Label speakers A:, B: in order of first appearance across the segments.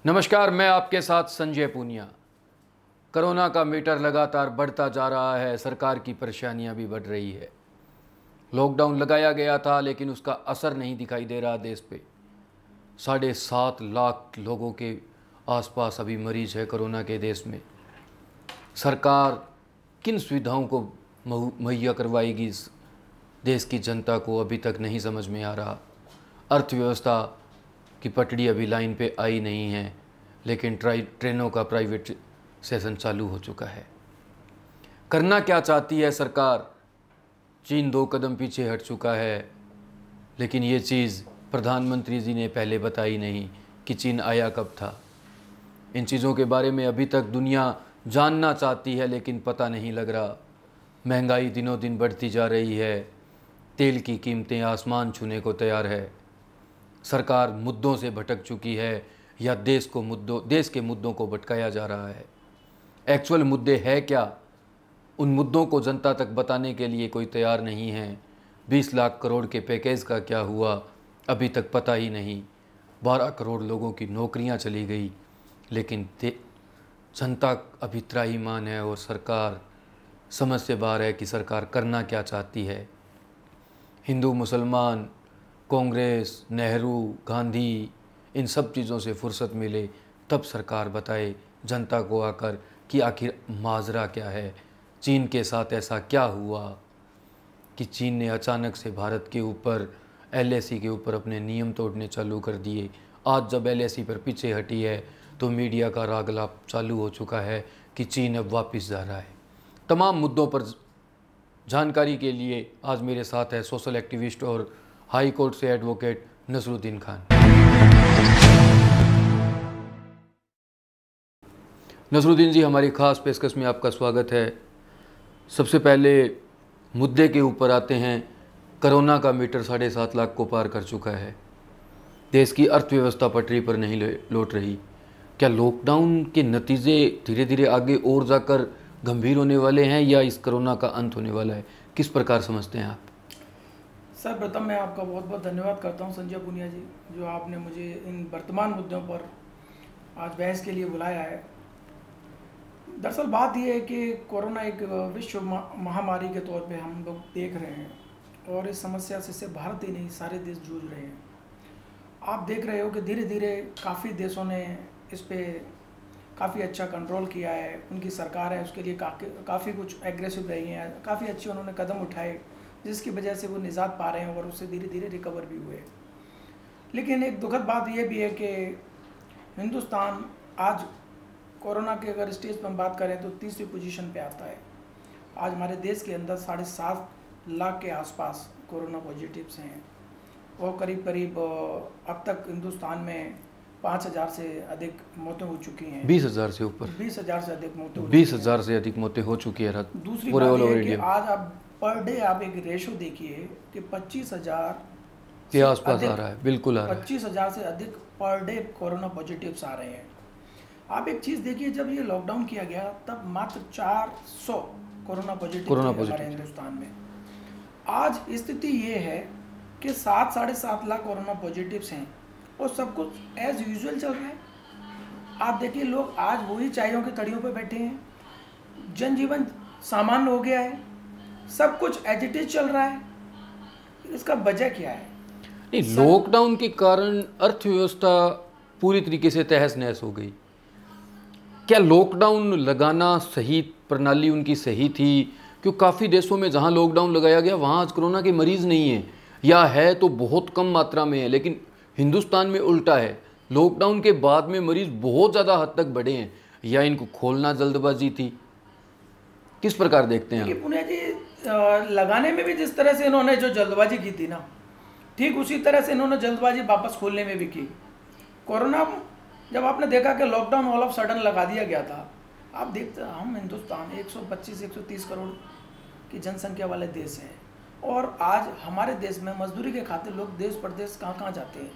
A: नमस्कार, मैं आपके साथ संजय पूनिया। कोरोना का मीटर लगातार बढ़ता जा रहा है, सरकार की परेशानियां भी बढ़ रही है। लॉकडाउन लगाया गया था लेकिन उसका असर नहीं दिखाई दे रहा देश पे। 7.5 लाख लोगों के आसपास अभी मरीज है कोरोना के देश में। सरकार किन सुविधाओं को मुहैया करवाएगी इस देश की जनता को अभी तक नहीं समझ में आ रहा। अर्थव्यवस्था की पटड़ी अभी लाइन पे आई नहीं है, लेकिन ट्रेनों का प्राइवेट सेशन चालू हो चुका है। करना क्या चाहती है सरकार? चीन 2 कदम पीछे हट चुका है, लेकिन ये चीज़ प्रधानमंत्री जी ने पहले बताई नहीं कि चीन आया कब था। इन चीज़ों के बारे में अभी तक दुनिया जानना चाहती है, लेकिन पता नहीं लग रहा। महंगाई दिनों दिन बढ़ती जा रही है, तेल की कीमतें आसमान छूने को तैयार है। सरकार मुद्दों से भटक चुकी है या देश के मुद्दों को भटकाया जा रहा है। एक्चुअल मुद्दे है क्या, उन मुद्दों को जनता तक बताने के लिए कोई तैयार नहीं है। 20 लाख करोड़ के पैकेज का क्या हुआ अभी तक पता ही नहीं। 12 करोड़ लोगों की नौकरियां चली गई, लेकिन जनता अभी त्राहीमाम है और सरकार समझ से बाहर है कि सरकार करना क्या चाहती है। हिंदू, मुसलमान, कांग्रेस, नेहरू, गांधी, इन सब चीज़ों से फुर्सत मिले तब सरकार बताए जनता को आकर कि आखिर माजरा क्या है। चीन के साथ ऐसा क्या हुआ कि चीन ने अचानक से भारत के ऊपर एलएसी के ऊपर अपने नियम तोड़ने चालू कर दिए। आज जब एलएसी पर पीछे हटी है तो मीडिया का रागलाप चालू हो चुका है कि चीन अब वापस जा रहा है। तमाम मुद्दों पर जानकारी के लिए आज मेरे साथ है सोशल एक्टिविस्ट और हाई कोर्ट से एडवोकेट नसरुद्दीन खान। नसरुद्दीन जी, हमारी खास पेशकश में आपका स्वागत है। सबसे पहले मुद्दे के ऊपर आते हैं। कोरोना का मीटर 7.5 लाख को पार कर चुका है। देश की अर्थव्यवस्था पटरी पर नहीं लौट रही। क्या लॉकडाउन के नतीजे धीरे धीरे आगे और जाकर गंभीर होने वाले हैं या इस कोरोना का अंत होने वाला है? किस प्रकार समझते हैं आप?
B: सर, प्रथम मैं आपका बहुत बहुत धन्यवाद करता हूं संजय पुनिया जी, जो आपने मुझे इन वर्तमान मुद्दों पर आज बहस के लिए बुलाया है। दरअसल बात यह है कि कोरोना एक विश्व महामारी के तौर पे हम लोग देख रहे हैं और इस समस्या से सिर्फ भारत ही नहीं सारे देश जूझ रहे हैं। आप देख रहे हो कि धीरे धीरे काफ़ी देशों ने इस पे काफ़ी अच्छा कंट्रोल किया है। उनकी सरकार है उसके लिए काफ़ी कुछ एग्रेसिव रही हैं, काफ़ी अच्छे उन्होंने कदम उठाए, जिसकी वजह से वो निजात पा रहे हैं और उससे धीरे धीरे रिकवर भी हुए। लेकिन एक दुखद बात यह भी है कि हिंदुस्तान आज कोरोना के अगर स्टेज पर हम बात करें तो तीसरी पोजीशन पे आता है। आज हमारे देश के अंदर 7.5 लाख के आसपास कोरोना पॉजिटिव्स हैं और करीब करीब अब तक हिंदुस्तान में 5,000 से अधिक मौतें हो चुकी हैं।
A: 20,000 से ऊपर
B: 20,000 से अधिक मौतें
A: 20,000 से अधिक मौतें हो चुकी है।
B: दूसरी बात यह है कि आज आप पर डे आप एक रेशो देखिए कि 25,000
A: के आसपास आ रहा है। बिल्कुल आ रहा है।
B: 25,000 से अधिक पर डे कोरोना पॉजिटिव्स आ रहे हैं। आप एक चीज़ देखिए, जब ये लॉकडाउन किया गया तब मात्र 400 कोरोना पॉजिटिव हमारे हिंदुस्तान में। आज स्थिति ये है कि 7-7.5 लाख कोरोना पॉजिटिव्स हैं और सब कुछ एज यूजुअल चल रहा है। आप देखिए, लोग आज वही चायों की तड़ियों पे बैठे हैं, जनजीवन सामान्य हो गया है, सब कुछ एज इट इज चल रहा है। इसका वजह क्या है?
A: नहीं, लॉकडाउन के कारण अर्थव्यवस्था पूरी तरीके से तहस नहस हो गई। क्या लॉकडाउन लगाना सही प्रणाली उनकी सही थी? क्योंकि काफ़ी देशों में जहां लॉकडाउन लगाया गया वहां आज कोरोना के मरीज नहीं हैं, या है तो बहुत कम मात्रा में है। लेकिन हिंदुस्तान में उल्टा है, लॉकडाउन के बाद में मरीज बहुत ज़्यादा हद तक बढ़े हैं। या इनको खोलना जल्दबाजी थी? किस प्रकार देखते हैं?
B: पुनिया जी, लगाने में भी जिस तरह से इन्होंने जो जल्दबाजी की थी ना, ठीक उसी तरह से इन्होंने जल्दबाजी वापस खोलने में भी की। कोरोना जब आपने देखा कि लॉकडाउन ऑल ऑफ सडन लगा दिया गया था, आप देखते हम हिंदुस्तान 125-130 करोड़ की जनसंख्या वाले देश हैं और आज हमारे देश में मजदूरी के खातिर लोग देश प्रदेश कहाँ कहाँ जाते हैं।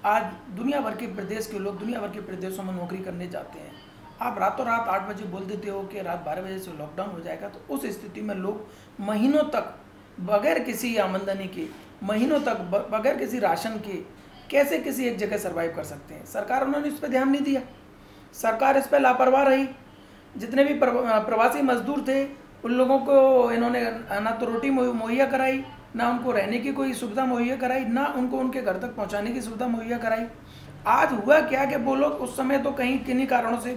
B: आज दुनिया भर के प्रदेश के लोग दुनिया भर के प्रदेशों में नौकरी करने जाते हैं। आप रातों रात 8 बजे बोल देते हो कि रात 12 बजे से लॉकडाउन हो जाएगा, तो उस स्थिति में लोग महीनों तक बगैर किसी आमदनी के, महीनों तक बगैर किसी राशन के कैसे किसी एक जगह सर्वाइव कर सकते हैं। सरकार उन्होंने इस पर ध्यान नहीं दिया, सरकार इस पर लापरवाह रही। जितने भी प्रवासी मजदूर थे उन लोगों को इन्होंने ना तो रोटी मुहैया कराई, ना उनको रहने की कोई सुविधा मुहैया कराई, ना उनको उनके घर तक पहुंचाने की सुविधा मुहैया कराई। आज हुआ क्या कि वो लोग उस समय तो कहीं किन्हीं कारणों से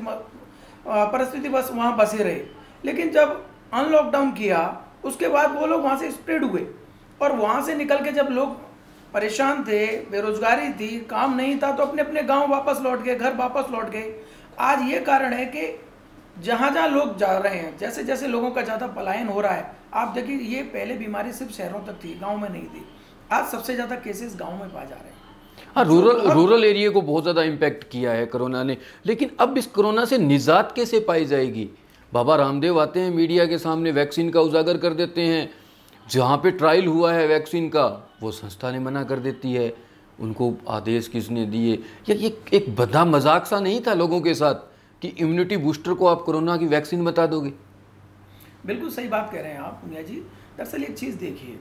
B: परिस्थिति बस वहाँ बसे रहे, लेकिन जब अनलॉकडाउन किया उसके बाद वो लोग वहाँ से स्प्रेड हुए, और वहाँ से निकल के जब लोग परेशान थे, बेरोजगारी थी, काम नहीं था, तो अपने अपने गांव वापस लौट गए, घर वापस लौट गए। आज ये कारण है कि जहाँ जहाँ लोग जा रहे हैं, जैसे जैसे लोगों का ज़्यादा पलायन हो रहा है, आप देखिए ये पहले बीमारी सिर्फ शहरों तक थी, गाँव में नहीं थी। आज सबसे ज़्यादा केसेस गाँव में पाए जा रहे हैं।
A: हाँ, रूरल एरिया को बहुत ज़्यादा इम्पैक्ट किया है कोरोना ने। लेकिन अब इस कोरोना से निजात कैसे पाई जाएगी? बाबा रामदेव आते हैं मीडिया के सामने, वैक्सीन का उजागर कर देते हैं। जहाँ पे ट्रायल हुआ है वैक्सीन का, वो संस्था ने मना कर देती है। उनको आदेश किसने दिए? ये एक बड़ा मजाक सा नहीं था लोगों के साथ कि इम्यूनिटी बूस्टर को आप कोरोना की वैक्सीन बता दोगे?
B: बिल्कुल सही बात कह रहे हैं आप मुनिया जी। दरअसल एक चीज़ देखिए,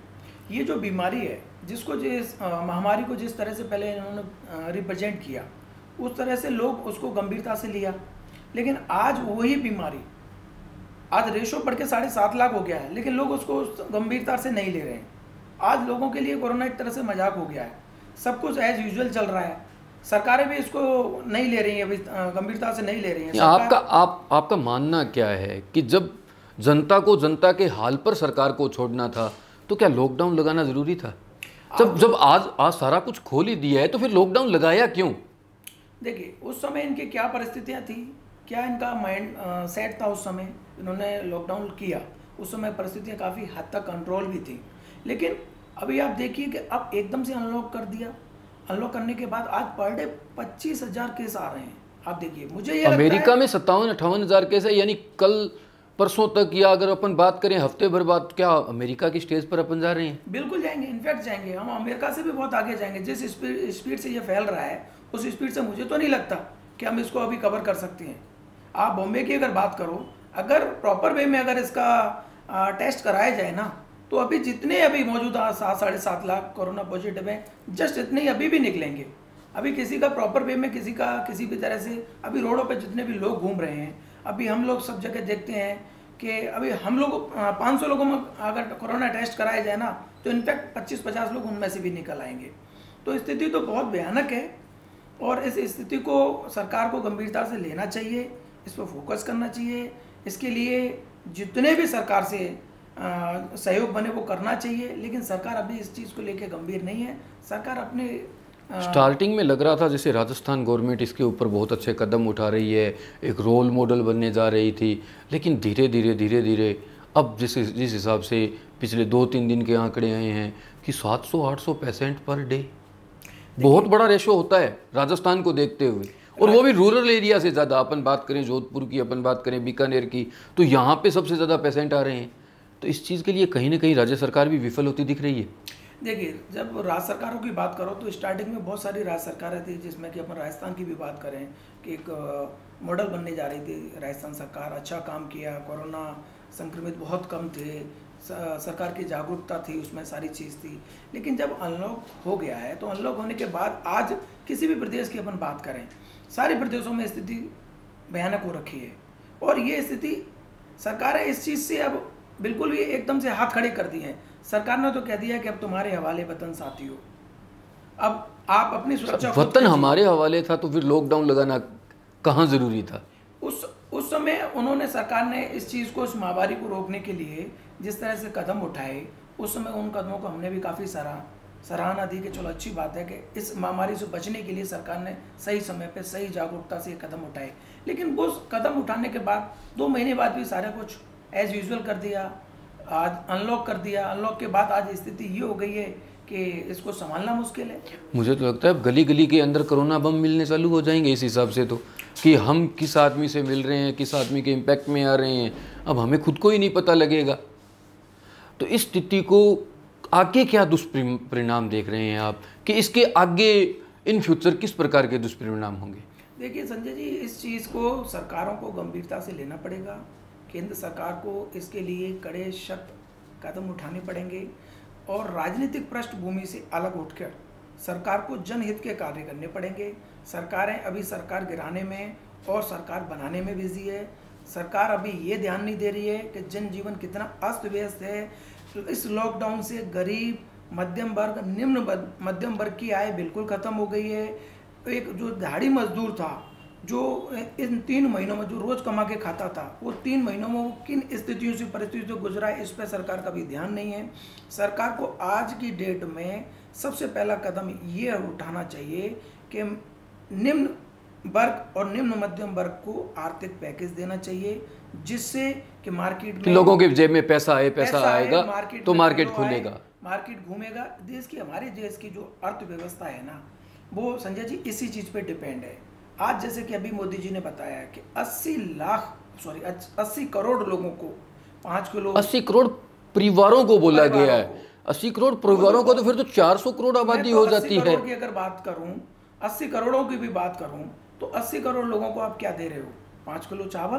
B: ये जो बीमारी है, जिसको जिस महामारी को जिस तरह से पहले इन्होंने रिप्रेजेंट किया, उस तरह से लोग उसको गंभीरता से लिया। लेकिन आज वही बीमारी, आज रेशो बढ़ के 7.5 लाख हो गया है, लेकिन लोग उसको गंभीरता से नहीं ले रहे हैं। आज लोगों के लिए कोरोना एक तरह से मजाक हो गया है, सब कुछ एज यूजुअल चल रहा है। सरकारें भी इसको नहीं ले रही हैं, अभी गंभीरता से नहीं ले रही हैं।
A: आपका मानना क्या है कि जब जनता को जनता के हाल पर सरकार को छोड़ना था, तो क्या लॉकडाउन लगाना जरूरी था? जब आज सारा कुछ खोल ही दिया है, तो फिर लॉकडाउन लगाया क्यों?
B: देखिए, उस समय इनकी क्या परिस्थितियां थी, क्या इनका माइंड सेट था उस समय इन्होंने लॉकडाउन किया। उस समय परिस्थितियां काफ़ी हद तक कंट्रोल भी थी। लेकिन अभी आप देखिए कि अब एकदम से अनलॉक कर दिया। अनलॉक करने के बाद आज पर डे 25,000 केस आ रहे हैं। आप देखिए, मुझे ये
A: अमेरिका में 57-58 हज़ार केस है, यानी कल परसों तक, या अगर अपन बात करें हफ्ते भर बाद, क्या अमेरिका की स्टेज पर अपन जा रहे हैं?
B: बिल्कुल जाएंगे, इनफैक्ट जाएंगे। हम अमेरिका से भी बहुत आगे जाएंगे। जिस स्पीड से ये फैल रहा है, उस स्पीड से मुझे तो नहीं लगता कि हम इसको अभी कवर कर सकते हैं। आप बॉम्बे की अगर बात करो, अगर प्रॉपर वे में अगर इसका टेस्ट कराया जाए ना, तो अभी जितने अभी मौजूदा 7-7.5 लाख कोरोना पॉजिटिव हैं, जस्ट इतने ही अभी भी निकलेंगे। अभी किसी का प्रॉपर वे में, किसी का किसी भी तरह से, अभी रोडों पे जितने भी लोग घूम रहे हैं, अभी हम लोग सब जगह देखते हैं कि अभी हम लोग 500 लोगों में अगर कोरोना टेस्ट कराया जाए ना, तो इनफैक्ट 25-50 लोग उनमें से भी निकल आएंगे। तो स्थिति तो बहुत भयानक है, और इस स्थिति को सरकार को गंभीरता से लेना चाहिए, इस पर फोकस करना चाहिए। इसके लिए जितने भी सरकार से सहयोग बने वो करना चाहिए। लेकिन सरकार अभी इस चीज़ को लेकर गंभीर नहीं है। सरकार अपने
A: स्टार्टिंग में लग रहा था जैसे राजस्थान गवर्नमेंट इसके ऊपर बहुत अच्छे कदम उठा रही है, एक रोल मॉडल बनने जा रही थी। लेकिन धीरे धीरे अब जिस हिसाब से पिछले 2-3 दिन के आंकड़े आए हैं कि 700-800 पेशेंट पर डे, बहुत बड़ा रेशो होता है राजस्थान को देखते हुए, और वो भी रूरल एरिया से ज़्यादा। अपन बात करें जोधपुर की, अपन बात करें बीकानेर की, तो यहाँ पे सबसे ज़्यादा पेशेंट आ रहे हैं। तो इस चीज़ के लिए कहीं ना कहीं राज्य सरकार भी विफल होती दिख रही है।
B: देखिए, जब राज्य सरकारों की बात करो तो स्टार्टिंग में बहुत सारी राज्य सरकारें थी, जिसमें कि अपन राजस्थान की भी बात करें कि एक मॉडल बनने जा रही थी राजस्थान सरकार। अच्छा काम किया, कोरोना संक्रमित बहुत कम थे, सरकार की जागरूकता थी, उसमें सारी चीज़ थी। लेकिन जब अनलॉक हो गया है, तो अनलॉक होने के बाद आज किसी भी प्रदेश की अपन बात करें, सारे प्रदेशों में स्थिति भयानक हो रखी है। और ये स्थिति सरकारें इस चीज़ से अब बिल्कुल भी एकदम से हाथ खड़े कर दिए हैं। सरकार ने तो कह दिया कि अब तुम्हारे हवाले वतन साथियों, अब आप अपनी सुरक्षा।
A: वतन हमारे हवाले था, तो फिर लॉकडाउन लगाना कहाँ ज़रूरी था?
B: उस समय उन्होंने, सरकार ने इस चीज़ को, इस महामारी को रोकने के लिए जिस तरह से कदम उठाए, उस समय उन कदमों को हमने भी काफ़ी सराहना दी कि चलो अच्छी बात है कि इस महामारी से बचने के लिए सरकार ने सही समय पे सही जागरूकता से कदम उठाए। लेकिन वो कदम उठाने के बाद 2 महीने बाद भी सारा कुछ एज यूजुअल कर दिया, आज अनलॉक कर दिया। अनलॉक के बाद आज स्थिति ये हो गई है कि इसको संभालना मुश्किल है।
A: मुझे तो लगता है गली गली के अंदर कोरोना बम मिलने चालू हो जाएंगे इस हिसाब से, तो कि हम किस आदमी से मिल रहे हैं, किस आदमी के इम्पैक्ट में आ रहे हैं, अब हमें खुद को ही नहीं पता लगेगा। तो इस स्थिति को आगे क्या दुष्परिणाम देख रहे हैं आप, कि इसके आगे इन फ्यूचर किस प्रकार के दुष्परिणाम होंगे?
B: देखिए संजय जी, इस चीज़ को सरकारों को गंभीरता से लेना पड़ेगा। केंद्र सरकार को इसके लिए कड़े सख्त कदम उठाने पड़ेंगे, और राजनीतिक पृष्ठभूमि से अलग उठकर सरकार को जनहित के कार्य करने पड़ेंगे। सरकारें अभी सरकार गिराने में और सरकार बनाने में बिजी है। सरकार अभी ये ध्यान नहीं दे रही है कि जनजीवन कितना अस्त व्यस्त है। इस लॉकडाउन से गरीब, मध्यम वर्ग, निम्न मध्यम वर्ग की आय बिल्कुल ख़त्म हो गई है। एक जो दिहाड़ी मजदूर था, जो इन 3 महीनों में जो रोज़ कमा के खाता था, वो 3 महीनों में वो किन स्थितियों से परिस्थितियों से गुजरा है, इस पर सरकार का भी ध्यान नहीं है। सरकार को आज की डेट में सबसे पहला कदम ये उठाना चाहिए कि निम्न वर्ग और निम्न मध्यम वर्ग को आर्थिक पैकेज देना चाहिए, जिससे कि मार्केट में
A: लोगों के जेब में पैसा आएगा तो मार्केट खुलेगा,
B: मार्केट घूमेगा। हमारे देश की जो अर्थव्यवस्था है ना, वो संजय जी इसी चीज़ पे डिपेंड है। आज जैसे कि अभी मोदी जी ने बताया कि 80 करोड़ लोगों को 5 किलो
A: 80 करोड़ परिवारों को बोला गया है। 80 करोड़ परिवारों को तो फिर तो 400 करोड़ आबादी हो जाती है।
B: 80 करोड़ की अगर बात करूं, 80 करोड़ों की भी बात करूं, तो 80 करोड़ लोगों को आप क्या दे रहे हो? 5 किलो चावल,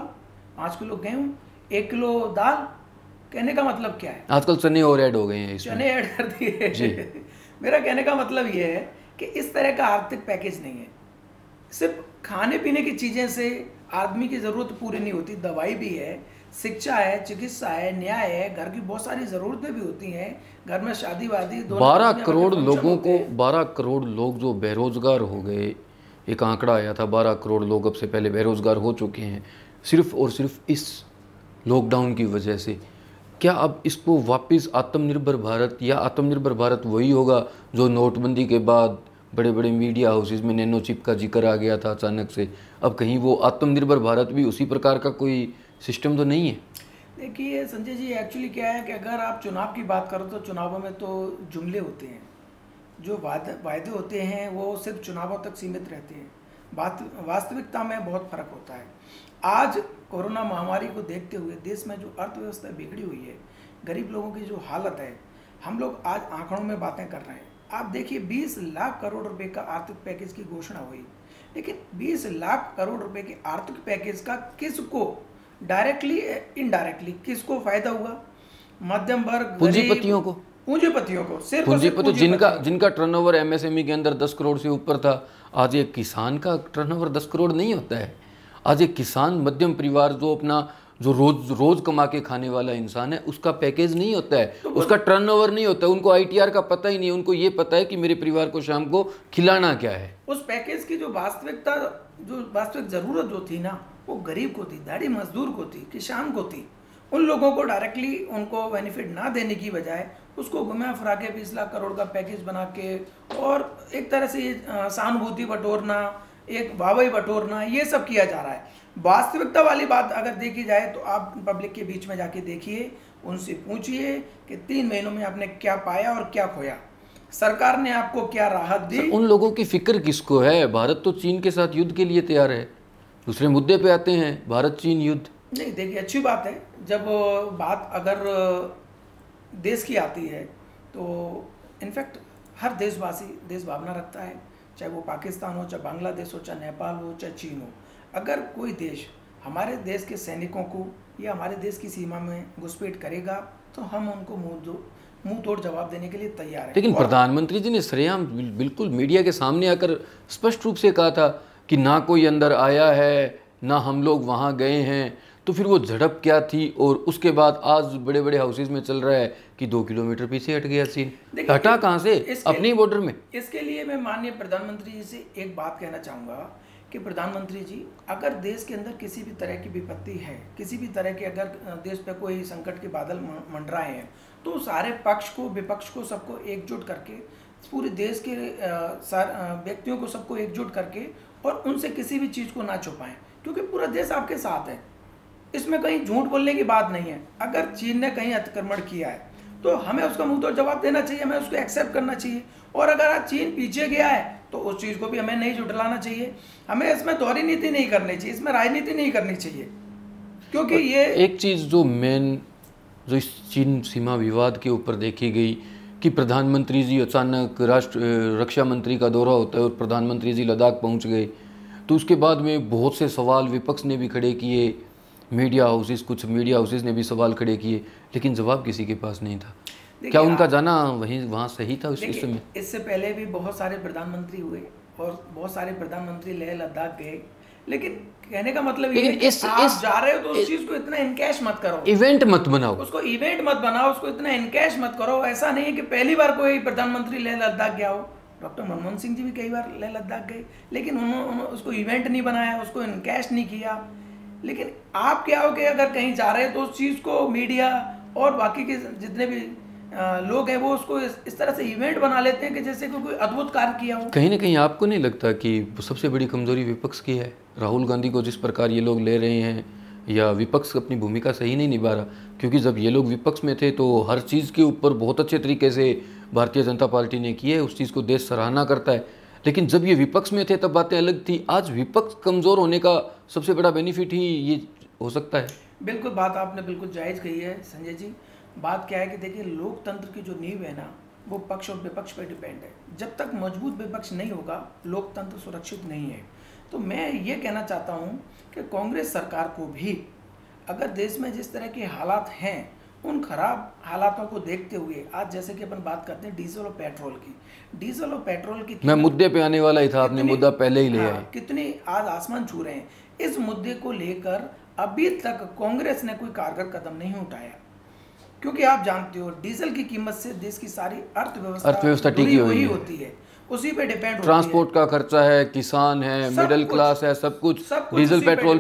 B: 5 किलो गेहूं, 1 किलो दाल। कहने का मतलब क्या है?
A: आजकल चने और ऐड हो गए हैं इसमें।
B: चने ऐड कर दिए। मेरा कहने का मतलब ये है कि इस तरह का आर्थिक पैकेज नहीं है। सिर्फ खाने पीने की चीज़ें से आदमी की ज़रूरत पूरी नहीं होती। दवाई भी है, शिक्षा है, चिकित्सा है, न्याय है, घर की बहुत सारी ज़रूरतें भी होती हैं। घर में शादी वादी
A: 12 करोड़ लोगों को 12 करोड़ लोग जो बेरोजगार हो गए, एक आंकड़ा आया था 12 करोड़ लोग अब से पहले बेरोजगार हो चुके हैं सिर्फ और सिर्फ इस लॉकडाउन की वजह से। क्या अब इसको वापस आत्मनिर्भर भारत, या आत्मनिर्भर भारत वही होगा जो नोटबंदी के बाद बड़े बड़े मीडिया हाउसेज में नैनो चिप का जिक्र आ गया था अचानक से? अब कहीं वो आत्मनिर्भर भारत भी उसी प्रकार का कोई सिस्टम तो नहीं है?
B: देखिए संजय जी, एक्चुअली क्या है कि अगर आप चुनाव की बात करो तो चुनावों में तो जुमले होते हैं, जो वायदे होते हैं वो सिर्फ चुनावों तक सीमित रहते हैं। वास्तविकता में बहुत फर्क होता है। आज कोरोना महामारी को देखते हुए देश में जो अर्थव्यवस्था बिगड़ी हुई है, गरीब लोगों की जो हालत है, हम लोग आज आंकड़ों में बातें कर रहे हैं। आप देखिए 20 लाख करोड़ रुपए का आर्थिक पैकेज की घोषणा हुई, लेकिन 20 लाख करोड़ रुपए के आर्थिक पैकेज का किसको डायरेक्टली इनडायरेक्टली किसको फायदा हुआ? मध्यम वर्ग,
A: पूंजीपतियों को,
B: सिर्फ
A: पूंजीपति जिनका टर्नओवर एमएसएमई के अंदर 10 करोड़ से ऊपर था। आज एक किसान का टर्नओवर 10 करोड़ नहीं होता है। आज एक किसान, मध्यम परिवार जो अपना जो रोज कमा के खाने वाला इंसान है, उसका पैकेज नहीं होता है, तो उसका टर्नओवर नहीं होता है। उनको आईटीआर का पता ही नहीं। उनको ये पता है कि मेरे परिवार को शाम को खिलाना क्या है।
B: उस पैकेज की जो वास्तविक जरूरत जो थी ना, वो गरीब को थी, दिहाड़ी मजदूर को थी, किसान को थी। उन लोगों को डायरेक्टली उनको बेनिफिट ना देने की बजाय उसको घुमा फिरा के 20 लाख करोड़ का पैकेज बना के और एक तरह से सहानुभूति बटोरना, एक वाहवाही बटोरना, ये सब किया जा रहा है। वास्तविकता वाली बात अगर देखी जाए तो आप पब्लिक के बीच में जाके देखिए, उनसे पूछिए कि 3 महीनों में आपने क्या पाया और क्या खोया, सरकार ने आपको क्या राहत दी।
A: उन लोगों की फिक्र किसको है? भारत तो चीन के साथ युद्ध के लिए तैयार है। दूसरे मुद्दे पे आते हैं, भारत चीन युद्ध।
B: नहीं देखिए, अच्छी बात है जब बात अगर देश की आती है तो इनफैक्ट हर देशवासी देश भावना रखता है, चाहे वो पाकिस्तान हो, चाहे बांग्लादेश हो, चाहे नेपाल हो, चाहे चीन हो। अगर कोई देश हमारे देश के सैनिकों को या हमारे देश की सीमा में घुसपैठ करेगा तो हम उनको मुंह तोड़ जवाब देने के लिए तैयार हैं।
A: लेकिन प्रधानमंत्री जी ने सरेआम बिल्कुल मीडिया के सामने आकर स्पष्ट रूप से कहा था कि ना कोई अंदर आया है, ना हम लोग वहाँ गए हैं। तो फिर वो झड़प क्या थी? और उसके बाद आज बड़े बड़े हाउसेज में चल रहा है कि 2 किलोमीटर पीछे हट गया सीन। हटा कहाँ से? अपनी बॉर्डर में।
B: इसके लिए मैं माननीय प्रधानमंत्री जी से एक बात कहना चाहूँगा कि प्रधानमंत्री जी, अगर देश के अंदर किसी भी तरह की विपत्ति है, किसी भी तरह के अगर देश पे कोई संकट के बादल मंडराए हैं, तो सारे पक्ष को, विपक्ष को, सबको एकजुट करके, पूरे देश के व्यक्तियों को सबको एकजुट करके और उनसे किसी भी चीज़ को ना छुपाएं, क्योंकि पूरा देश आपके साथ है। इसमें कहीं झूठ बोलने की बात नहीं है। अगर चीन ने कहीं अतिक्रमण किया है तो हमें उसका मुंह तोड़ जवाब देना चाहिए, हमें उसको एक्सेप्ट करना चाहिए। और अगर चीन पीछे गया है तो उस चीज़ को भी हमें नहीं झुठलाना चाहिए। हमें इसमें दोहरी नीति नहीं करनी चाहिए, इसमें राजनीति नहीं करनी चाहिए, क्योंकि ये
A: एक चीज़ जो इस चीन सीमा विवाद के ऊपर देखी गई कि प्रधानमंत्री जी अचानक रक्षा मंत्री का दौरा होता है और प्रधानमंत्री जी लद्दाख पहुंच गए, तो उसके बाद में बहुत से सवाल विपक्ष ने भी खड़े किए, कुछ मीडिया हाउसेज ने भी सवाल खड़े किए, लेकिन जवाब किसी के पास नहीं था। क्या उनका जाना वहाँ सही था उस
B: देखिए,
A: समय?
B: इससे पहले भी बहुत सारे प्रधानमंत्री हुए और बहुत सारे प्रधानमंत्री लेह लद्दाख गए, लेकिन कहने का मतलब ये है
A: लेकिन
B: कि आप जा रहे हो तो उस चीज को इतना इनकैश मत करो,
A: इवेंट मत बनाओ।
B: उसको इवेंट मत बनाओ, उसको इतना इनकैश मत करो। ऐसा नहीं है कि पहली बार कोई प्रधानमंत्री लेह लद्दाख गया हो। डॉक्टर मनमोहन सिंह जी भी कई बार लेह लद्दाख गए, लेकिन उन्होंने उसको इवेंट नहीं बनाया, उसको इनकैश नहीं किया। लेकिन आप क्या हो कि अगर कहीं जा रहे हैं तो उस चीज़ को मीडिया और बाकी के जितने भी लोग हैं वो उसको इस तरह से इवेंट बना लेते हैं कि जैसे कोई अद्भुत कार्य किया हो।
A: कहीं ना कहीं आपको नहीं लगता कि सबसे बड़ी कमजोरी विपक्ष की है? राहुल गांधी को जिस प्रकार ये लोग ले रहे हैं, या विपक्ष अपनी भूमिका सही नहीं निभा रहा? क्योंकि जब ये लोग विपक्ष में थे तो हर चीज़ के ऊपर बहुत अच्छे तरीके से भारतीय जनता पार्टी ने की है, उस चीज़ को देश सराहना करता है। लेकिन जब ये विपक्ष में थे तब बातें अलग थी। आज विपक्ष कमज़ोर होने का सबसे बड़ा बेनिफिट ही ये हो सकता है।
B: बिल्कुल, बात आपने बिल्कुल जायज़ कही है संजय जी। बात क्या है कि देखिए, लोकतंत्र की जो नींव है ना, वो पक्ष और विपक्ष पर डिपेंड है। जब तक मजबूत विपक्ष नहीं होगा, लोकतंत्र सुरक्षित नहीं है। तो मैं ये कहना चाहता हूँ कि कांग्रेस सरकार को भी अगर देश में जिस तरह के हालात हैं, उन खराब हालातों को देखते हुए, आज जैसे कि अपन बात करते हैं डीजल और पेट्रोल की, डीजल और पेट्रोल की
A: मैं मुद्दे पे आने वाला ही था, आपने मुद्दा पहले ही लिया है।
B: कितनी आज आसमान छू रहे हैं। इस मुद्दे को लेकर अभी तक कांग्रेस ने कोई कारगर कदम नहीं उठाया, क्योंकि आप जानते हो डीजल की कीमत से देश की सारी अर्थव्यवस्था टिकी हुई होती है, उसी पे डिपेंड।
A: ट्रांसपोर्ट का खर्चा है, किसान है, मिडिल क्लास है, सब कुछ डीजल पेट्रोल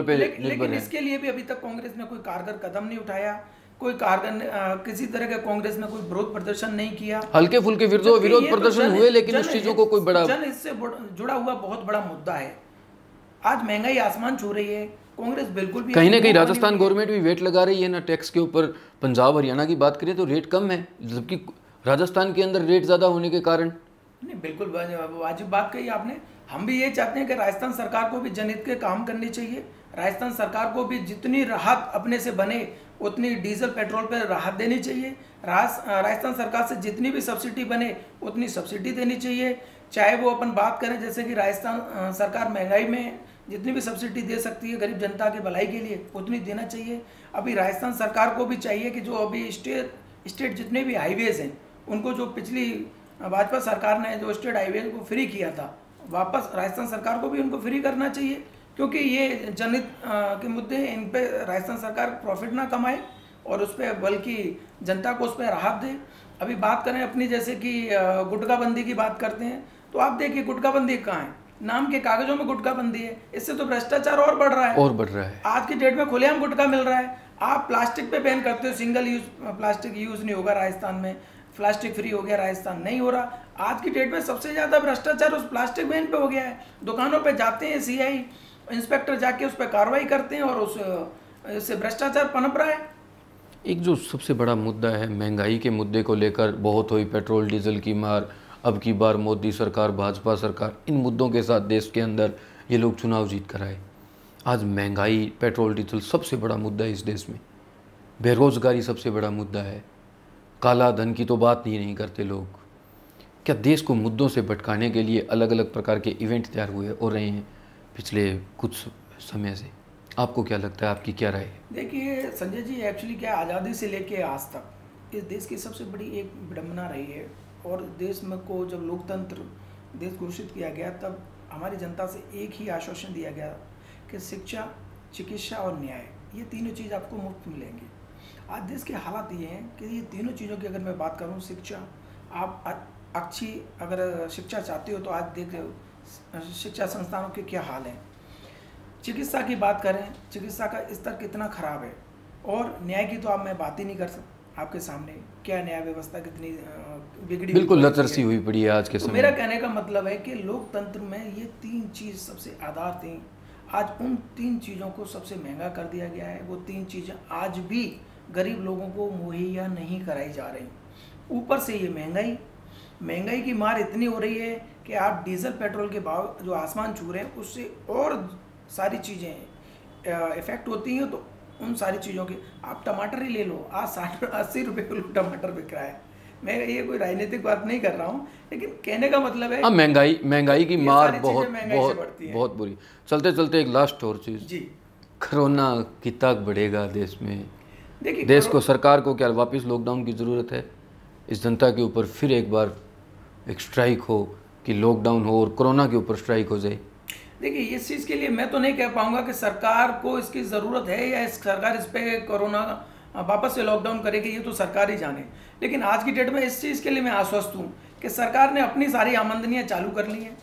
A: पे
B: लेकिन इसके लिए भी अभी तक कांग्रेस ने कोई कारगर कदम नहीं उठाया, कोई कारगर किसी तरह का कांग्रेस ने कोई विरोध प्रदर्शन नहीं किया।
A: हल्के फुल्के विरोध प्रदर्शन हुए, लेकिन उस चीजों को कोई बड़ा
B: जन इससे जुड़ा हुआ बहुत बड़ा मुद्दा है। आज महंगाई आसमान छू रही है, कांग्रेस बिल्कुल भी
A: कहीं ना कहीं राजस्थान गवर्नमेंट भी वेट लगा रही है ना टैक्स के ऊपर। पंजाब हरियाणा की बात करें तो रेट कम है, जबकि राजस्थान के अंदर रेट ज़्यादा होने के कारण।
B: नहीं, बिल्कुल वाजिब बात कही आपने। हम भी ये चाहते हैं कि राजस्थान सरकार को भी जनहित के काम करने चाहिए। राजस्थान सरकार को भी जितनी राहत अपने से बने उतनी डीजल पेट्रोल पर राहत देनी चाहिए। राजस्थान सरकार से जितनी भी सब्सिडी बने उतनी सब्सिडी देनी चाहिए। चाहे वो अपन बात करें जैसे कि राजस्थान सरकार महंगाई में जितनी भी सब्सिडी दे सकती है गरीब जनता की भलाई के लिए, उतनी देना चाहिए। अभी राजस्थान सरकार को भी चाहिए कि जो अभी स्टेट जितने भी हाईवेज हैं, उनको जो पिछली भाजपा सरकार ने जो स्टेट हाईवेज को फ्री किया था, वापस राजस्थान सरकार को भी उनको फ्री करना चाहिए, क्योंकि ये जनहित के मुद्दे हैं। इन पे राजस्थान सरकार प्रॉफिट ना कमाए और उस पर बल्कि जनता को उस पर राहत दे। अभी बात करें अपनी जैसे कि गुटखाबंदी की बात करते हैं, तो आप देखिए गुटखाबंदी कहाँ है, नाम के कागजों में गुटखाबंदी है। इससे तो भ्रष्टाचार और बढ़ रहा है। आज की डेट में खुलेआम गुटखा मिल रहा है। आप प्लास्टिक पे बैन करते हो, सिंगल यूज प्लास्टिक यूज नहीं होगा राजस्थान में, प्लास्टिक फ्री हो गया राजस्थान, नहीं हो रहा। आज की डेट में सबसे ज़्यादा भ्रष्टाचार उस प्लास्टिक बैन पे हो गया है। दुकानों पे जाते हैं, सीआई इंस्पेक्टर जाके उस पर कार्रवाई करते हैं और उससे भ्रष्टाचार पनप रहा है।
A: एक जो सबसे बड़ा मुद्दा है महंगाई के मुद्दे को लेकर, बहुत हुई पेट्रोल डीजल की मार, अब की बार मोदी सरकार, भाजपा सरकार, इन मुद्दों के साथ देश के अंदर ये लोग चुनाव जीत कर आए। आज महंगाई, पेट्रोल डीजल सबसे बड़ा मुद्दा है इस देश में। बेरोजगारी सबसे बड़ा मुद्दा है। काला धन की तो बात ही नहीं करते लोग। क्या देश को मुद्दों से भटकाने के लिए अलग अलग प्रकार के इवेंट तैयार हो रहे हैं पिछले कुछ समय से? आपको क्या लगता है, आपकी क्या राय है?
B: देखिए संजय जी, एक्चुअली क्या आज़ादी से लेके आज तक इस देश की सबसे बड़ी एक विडम्बना रही है। और देश में को जब लोकतंत्र देश घोषित किया गया, तब हमारी जनता से एक ही आश्वासन दिया गया कि शिक्षा, चिकित्सा और न्याय, ये तीनों चीज़ आपको मुफ्त मिलेंगी। आज देश के हालात ये हैं कि ये तीनों चीज़ों की अगर मैं बात करूँ, शिक्षा, आप अच्छी अगर शिक्षा चाहते हो तो आज देख रहे हो शिक्षा संस्थानों के क्या हाल हैं। चिकित्सा की बात करें, चिकित्सा का स्तर कितना खराब है। और न्याय की तो आप मैं बात ही नहीं कर सकता आपके सामने, क्या न्याय व्यवस्था कितनी बिगड़ी,
A: बिल्कुल लचरसी हुई पड़ी है आज के समय।
B: मेरा कहने का मतलब है कि लोकतंत्र में ये तीन चीज़ सबसे आधार थी। आज उन तीन चीज़ों को सबसे महंगा कर दिया गया है। वो तीन चीज़ें आज भी गरीब लोगों को मुहैया नहीं कराई जा रही। ऊपर से ये महंगाई की मार इतनी हो रही है कि आप डीजल पेट्रोल के भाव जो आसमान छू रहे हैं, उससे और सारी चीज़ें इफेक्ट होती हैं। तो उन सारी चीज़ों की आप टमाटर ही ले लो, आज 60-80 रुपये किलो टमाटर बिक रहा है। मैं ये कोई राजनीतिक बात नहीं कर रहा हूँ, लेकिन कहने का मतलब है
A: महंगाई की मार बहुत बुरी। चलते चलते एक लास्ट और चीज़ जी, कोरोना कितना बढ़ेगा देश में,
B: देखिए
A: देश को, सरकार को क्या वापस लॉकडाउन की ज़रूरत है? इस जनता के ऊपर फिर एक बार एक स्ट्राइक हो कि लॉकडाउन हो और कोरोना के ऊपर स्ट्राइक हो जाए?
B: देखिए इस चीज़ के लिए मैं तो नहीं कह पाऊंगा कि सरकार को इसकी ज़रूरत है या सरकार इस पे कोरोना वापस से लॉकडाउन करेगी, ये तो सरकार ही जाने। लेकिन आज की डेट में इस चीज़ के लिए मैं आश्वस्त हूँ कि सरकार ने अपनी सारी आमदनियाँ चालू कर ली हैं।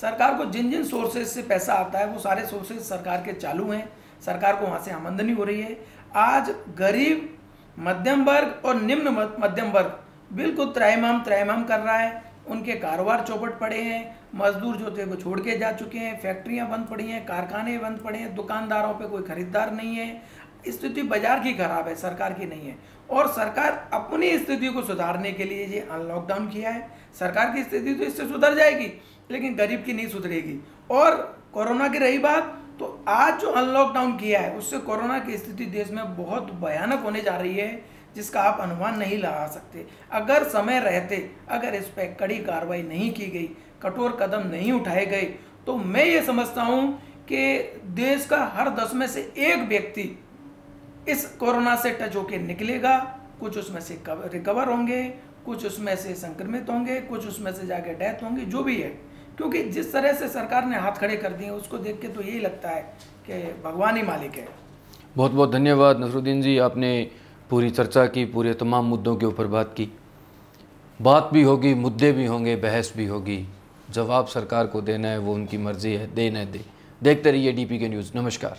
B: सरकार को जिन जिन सोर्सेज से पैसा आता है वो सारे सोर्सेज सरकार के चालू हैं, सरकार को वहाँ से आमदनी हो रही है। आज गरीब, मध्यम वर्ग और निम्न मध्यम वर्ग बिल्कुल त्रैमाम कर रहा है। उनके कारोबार चौपट पड़े हैं, मजदूर जो थे वो छोड़ के जा चुके हैं, फैक्ट्रियां बंद पड़ी हैं, कारखाने बंद पड़े हैं, दुकानदारों पे कोई खरीदार नहीं है। स्थिति बाजार की खराब है, सरकार की नहीं है। और सरकार अपनी स्थिति को सुधारने के लिए ये लॉकडाउन किया है। सरकार की स्थिति तो इससे सुधर जाएगी, लेकिन गरीब की नहीं सुधरेगी। और कोरोना की रही बात, तो आज जो अनलॉकडाउन किया है उससे कोरोना की स्थिति देश में बहुत भयानक होने जा रही है, जिसका आप अनुमान नहीं लगा सकते। अगर समय रहते, अगर इस पर कड़ी कार्रवाई नहीं की गई, कठोर कदम नहीं उठाए गए, तो मैं ये समझता हूँ कि देश का हर 10 में से एक व्यक्ति इस कोरोना से टच होके निकलेगा। कुछ उसमें से रिकवर होंगे, कुछ उसमें से संक्रमित होंगे, कुछ उसमें से जाके डेथ होंगी, जो भी है। क्योंकि जिस तरह से सरकार ने हाथ खड़े कर दिए उसको देख के तो यही लगता है कि भगवान ही मालिक है।
A: बहुत बहुत धन्यवाद नसरुद्दीन जी, आपने पूरी चर्चा की, पूरे तमाम मुद्दों के ऊपर बात की। बात भी होगी, मुद्दे भी होंगे, बहस भी होगी। जवाब सरकार को देना है, वो उनकी मर्जी है, दे न दे। देखते रहिए DPK न्यूज़। नमस्कार।